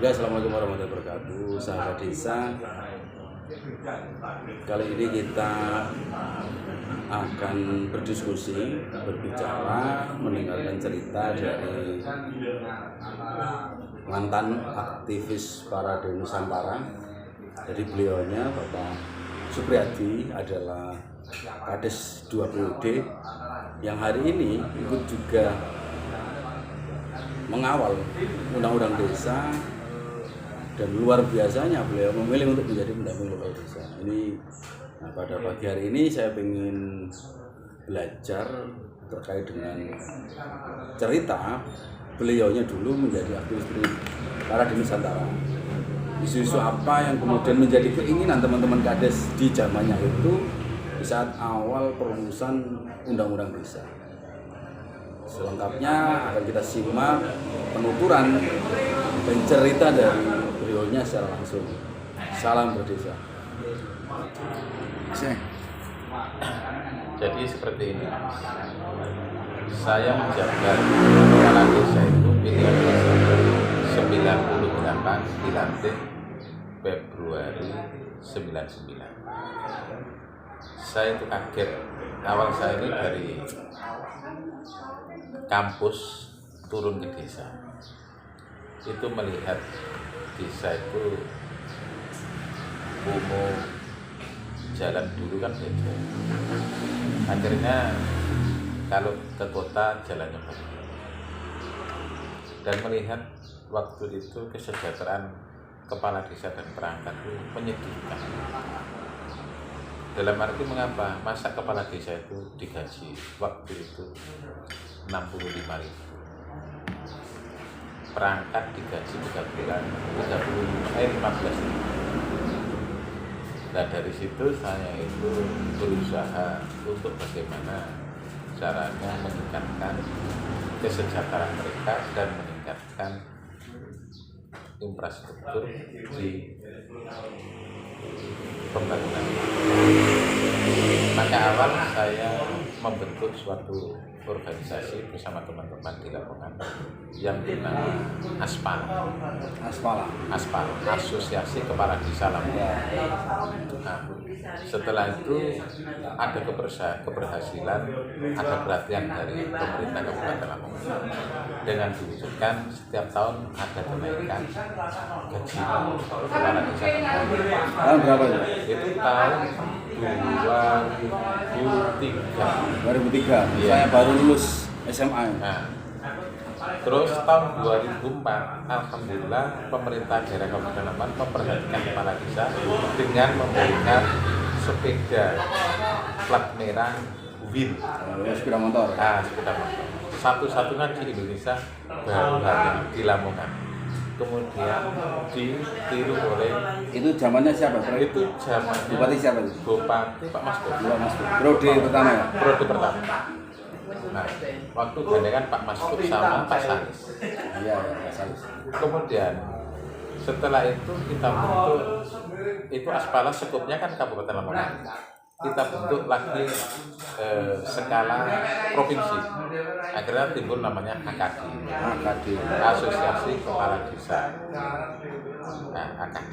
Oke, assalamualaikum warahmatullahi wabarakatuh, sahabat desa. Kali ini kita akan berdiskusi, berbicara, mendengarkan cerita dari mantan aktivis Parade Nusantara. Jadi beliaunya Bapak Supriyadi adalah Kades 2 periode yang hari ini ikut juga mengawal undang-undang desa, dan luar biasanya beliau memilih untuk menjadi pendamping lokal desa. Ini pada pagi hari ini saya ingin belajar terkait dengan cerita beliaunya dulu menjadi aktivis Parade Nusantara. Isu-isu apa yang kemudian menjadi keinginan teman-teman Kades di zamannya itu di saat awal perumusan undang-undang desa. Selengkapnya akan kita simak penuturan dan cerita dari beliaunya secara langsung. Salam berdesa. Jadi seperti ini, saya menjabat kepala desa itu pilihan desa 98 dilantik Februari 99. Saya itu kaget, awal saya ini dari kampus turun ke desa, itu melihat desa itu umum, jalan dulu kan beda. Akhirnya kalau ke kota jalannya berbeda, dan melihat waktu itu kesejahteraan kepala desa dan perangkat itu menyedihkan. Dalam arti mengapa? Masa kepala desa itu digaji waktu itu 65.000, perangkat digaji 3 bulan 15.000. Nah dari situ saya itu berusaha untuk bagaimana caranya meningkatkan kesejahteraan mereka dan meningkatkan infrastruktur di pembangunan. Maka awal saya membentuk suatu organisasi bersama teman-teman di Lamongan yang bernama Aspal, Asosiasi Kepala Desa Lamongan. Nah, setelah itu ada keberhasilan, ada perhatian dari pemerintah Kabupaten Lamongan dengan diwujudkan setiap tahun ada kenaikan gaji kepala desa. Tahun berapa itu? Itu tahun 2003. Ya. Saya baru lulus SMA. Nah, terus tahun 2004, alhamdulillah pemerintah daerah Kabupaten Lamongan memperhatikan kepala desa dengan memberikan sepeda plat merah WIN. Sepeda motor. Sepeda motor. Satu-satunya di Indonesia baru hari di Lamongan. Kemudian ditiru oleh itu zamannya siapa? Itu zaman Bupati siapa itu? Bupati Pak Mas Periode pertama ya? Periode pertama. Nah, waktu gandengan Pak Maskur sama Pak Salis. Iya, Pak Salis. Kemudian setelah itu kita bentuk, itu Aspala sekupnya kan Kabupaten Lamongan. Kita bentuk lagi skala provinsi. Akhirnya timbul namanya AKD, Asosiasi Kepala Desa. Nah, AKD.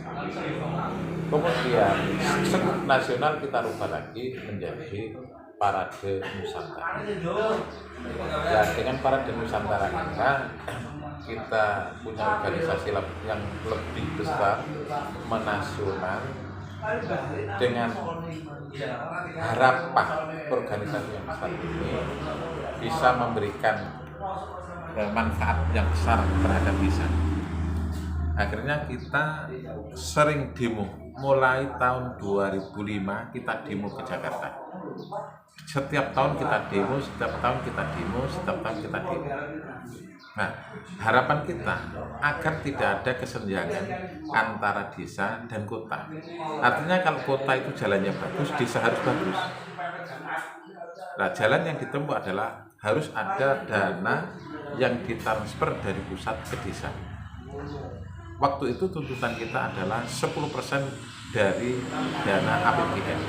Kemudian sekup nasional kita rubah lagi menjadi Parade Nusantara. Ya, dengan Parade Nusantara kita punya organisasi yang lebih besar, menasional, dengan harapan organisasi yang besar ini bisa memberikan manfaat yang besar terhadap desa. Akhirnya kita sering demo. Mulai tahun 2005 kita demo ke Jakarta. Setiap tahun kita demo, setiap tahun kita demo. Nah, harapan kita agar tidak ada kesenjangan antara desa dan kota. Artinya kalau kota itu jalannya bagus, desa harus bagus. Nah, jalan yang ditempuh adalah harus ada dana yang ditransfer dari pusat ke desa. Waktu itu tuntutan kita adalah 10% dari dana APBN.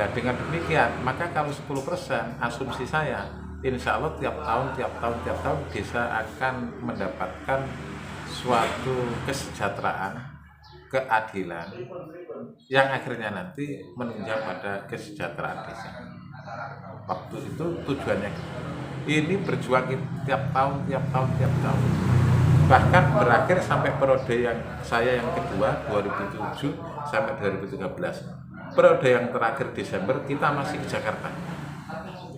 Nah, dengan demikian, maka kalau 10%, asumsi saya, insya Allah tiap tahun desa akan mendapatkan suatu kesejahteraan, keadilan yang akhirnya nanti menunjang pada kesejahteraan desa. Waktu itu tujuannya ini berjuang tiap tahun. Bahkan berakhir sampai periode yang saya yang kedua 2007 sampai 2013. Periode yang terakhir Desember kita masih di Jakarta.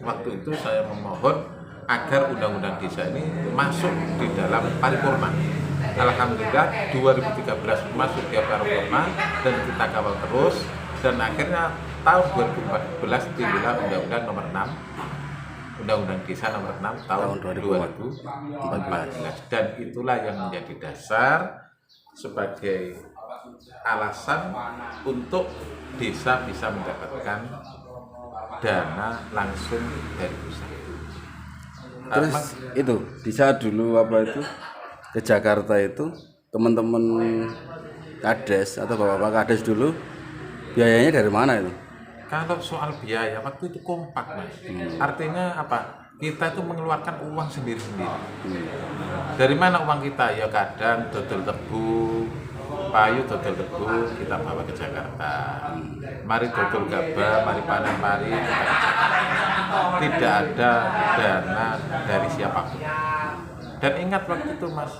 Waktu itu saya memohon agar undang-undang desa ini masuk di dalam paripurna. Alhamdulillah 2013 masuk di paripurna dan kita kawal terus, dan akhirnya tahun 2014 timbullah Undang-Undang Nomor 6, Undang-Undang Desa Nomor 6 tahun 2014, dan itulah yang menjadi dasar sebagai alasan untuk desa bisa mendapatkan dana langsung dari pusat. Terus itu di saat dulu ke Jakarta itu teman-teman Kades atau bapak-bapak Kades dulu biayanya dari mana itu? Kalau soal biaya waktu itu kompak, Mas. Artinya apa? Kita itu mengeluarkan uang sendiri-sendiri. Dari mana uang kita? Ya kadang dodol tebu, payu dodol tebu kita bawa ke Jakarta. Mari dodol gabah, mari panen mari kita ke Jakarta. Tidak ada dana dari siapapun. Dan ingat waktu itu, Mas,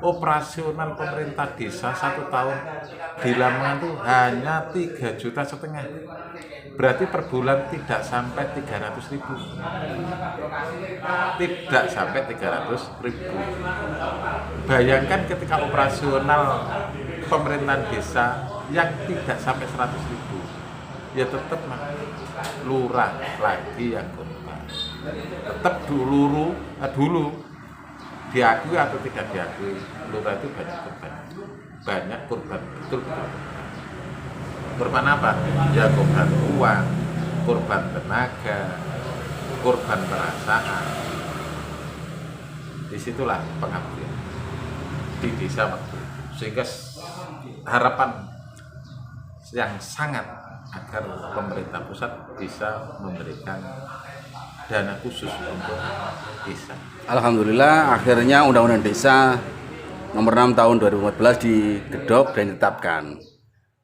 operasional pemerintah desa 1 tahun di Lamongan itu hanya 3,5 juta. Berarti per bulan tidak sampai 300.000. Tidak sampai 300.000. Bayangkan ketika operasional pemerintahan desa yang tidak sampai 100.000, ya tetap lurah lagi yang korban. Tetap dulu diakui atau tidak diakui, lurah itu banyak korban betul. Korban apa? Ya korban uang, korban tenaga, korban perasaan. Disitulah pengabdian di desa waktu itu. Sehingga harapan yang sangat agar pemerintah pusat bisa memberikan dana khusus untuk desa. Alhamdulillah akhirnya Undang-Undang Desa Nomor 6 tahun 2014 digedok dan ditetapkan.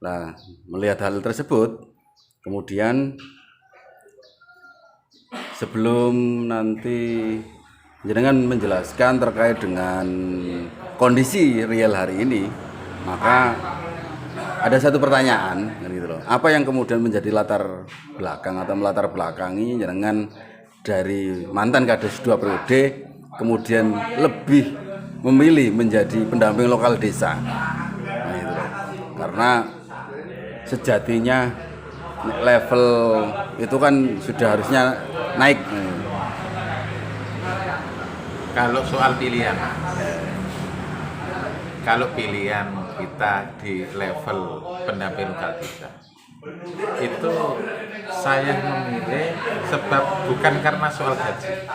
Nah, melihat hal tersebut, kemudian sebelum nanti jenengan menjelaskan terkait dengan kondisi real hari ini, maka ada satu pertanyaan gitu loh. Apa yang kemudian menjadi latar belakang atau melatar belakangi jenengan dari mantan Kades 2 periode kemudian lebih memilih menjadi pendamping lokal desa? Nah, gitu loh. Karena sejatinya level itu kan sudah harusnya naik. Kalau soal pilihan, kalau pilihan kita di level pendamping lokal desa, itu saya memilih sebab bukan karena soal gaji,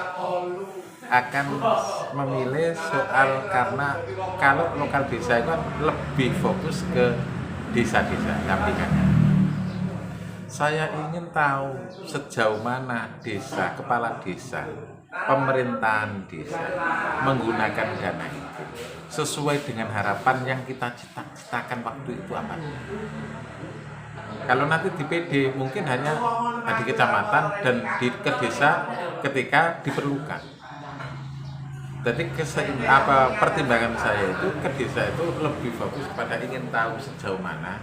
akan memilih soal karena kalau lokal desa itu kan lebih fokus ke desa-desa sampingannya. Saya ingin tahu sejauh mana desa, kepala desa, pemerintahan desa menggunakan dana itu sesuai dengan harapan yang kita cita-citakan waktu itu apa. Kalau nanti di PD mungkin hanya di kecamatan dan ke desa ketika diperlukan. Jadi pertimbangan saya itu ke desa itu lebih fokus pada ingin tahu sejauh mana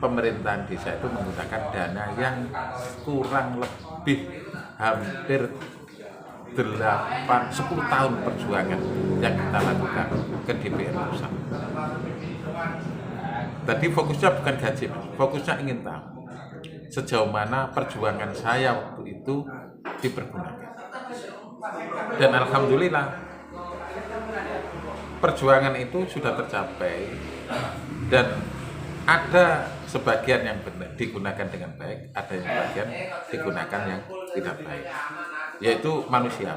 pemerintahan desa itu menggunakan dana yang kurang lebih hampir 10 tahun perjuangan yang kita lakukan ke DPR pusat. Tadi fokusnya bukan gaji, fokusnya ingin tahu sejauh mana perjuangan saya waktu itu dipergunakan. Dan alhamdulillah perjuangan itu sudah tercapai dan ada sebagian yang benar digunakan dengan baik, ada yang bagian digunakan yang tidak baik, yaitu manusia.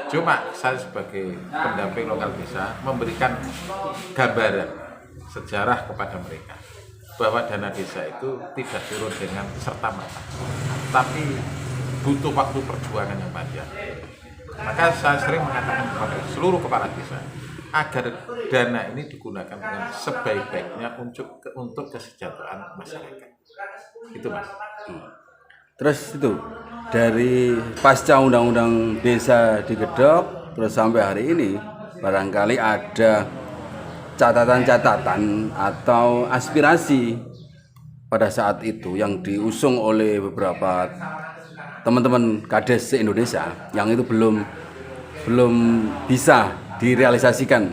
Cuma saya sebagai pendamping lokal desa memberikan gambaran sejarah kepada mereka bahwa dana desa itu tidak turun dengan serta-merta, tapi butuh waktu perjuangan yang panjang. Maka saya sering mengatakan kepada seluruh kepala desa, agar dana ini digunakan dengan sebaik-baiknya untuk kesejahteraan masyarakat. Itu Mas. Terus itu dari pasca undang-undang desa digedok terus sampai hari ini barangkali ada catatan-catatan atau aspirasi pada saat itu yang diusung oleh beberapa teman-teman Kades se-Indonesia yang itu belum bisa direalisasikan.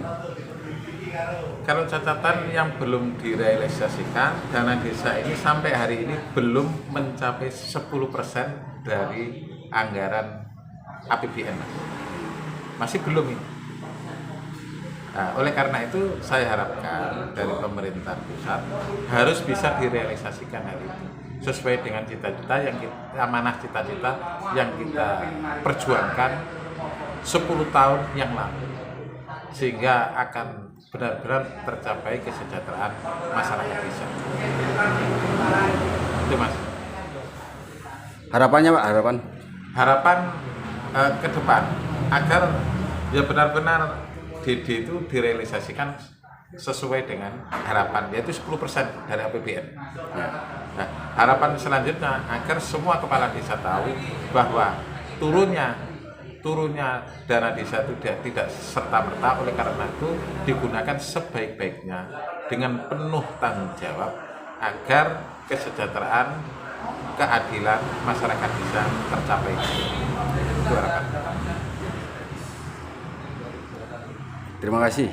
Kalau catatan yang belum direalisasikan, dana desa ini sampai hari ini belum mencapai 10% dari anggaran APBN. Masih belum ini. Nah, oleh karena itu saya harapkan dari pemerintah pusat harus bisa direalisasikan hal itu sesuai dengan cita-cita yang amanah cita-cita yang kita perjuangkan 10 tahun yang lalu, sehingga akan benar-benar tercapai kesejahteraan masyarakat desa. Itu Mas. Harapannya Pak, Harapan ke depan agar ya benar-benar DD itu direalisasikan sesuai dengan harapan, yaitu 10% dari APBN. Nah, harapan selanjutnya agar semua kepala desa tahu bahwa turunnya dana desa itu tidak serta-merta, oleh karena itu digunakan sebaik-baiknya dengan penuh tanggung jawab agar kesejahteraan, keadilan masyarakat desa tercapai. Itu harapan. terima kasih.